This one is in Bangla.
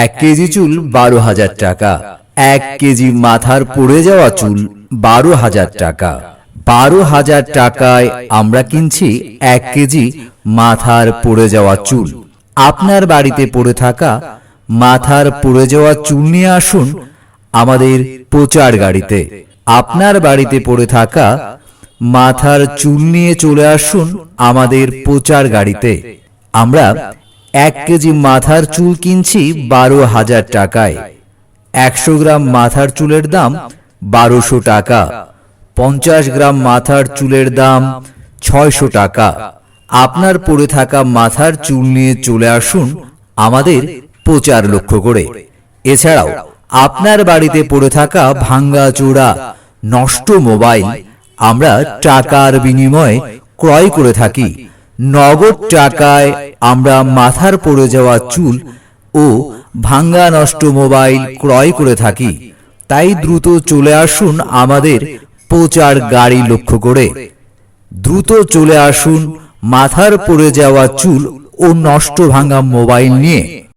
1 কেজি চুল 12,000 টাকা। 1 কেজি মাথার পড়ে যাওয়া চুল 12,000 টাকা। 12,000 টাকায় আমরা কিনছি 1 কেজি মাথার পড়ে যাওয়া চুল। আপনার বাড়িতে পড়ে থাকা মাথার পড়ে যাওয়া চুল নিয়ে আসুন আমাদের প্রচার গাড়িতে। আপনার বাড়িতে পড়ে থাকা মাথার চুল নিয়ে চলে আসুন আমাদের প্রচার গাড়িতে। আমরা 1 কেজি মাথার চুল কিনছি 12,000 টাকায়। 100 গ্রাম মাথার চুলের দাম 1200 টাকা। 50 গ্রাম মাথার চুলের দাম 600 টাকা। আপনার পড়ে থাকা মাথার চুল নিয়ে চলে আসুন আমাদের প্রচার লক্ষ্য করে। এছাড়াও আপনার বাড়িতে পড়ে থাকা ভাঙ্গা চোরা নষ্ট মোবাইল আমরা টাকার বিনিময়ে ক্রয় করে থাকি। নগদ টাকায় আমরা মাথার পড়ে যাওয়া চুল ও ভাঙ্গা নষ্ট মোবাইল ক্রয় করে থাকি। তাই দ্রুত চলে আসুন আমাদের প্রচার গাড়ি লক্ষ্য করে। দ্রুত চলে আসুন মাথার পড়ে যাওয়া চুল ও নষ্ট ভাঙ্গা মোবাইল নিয়ে।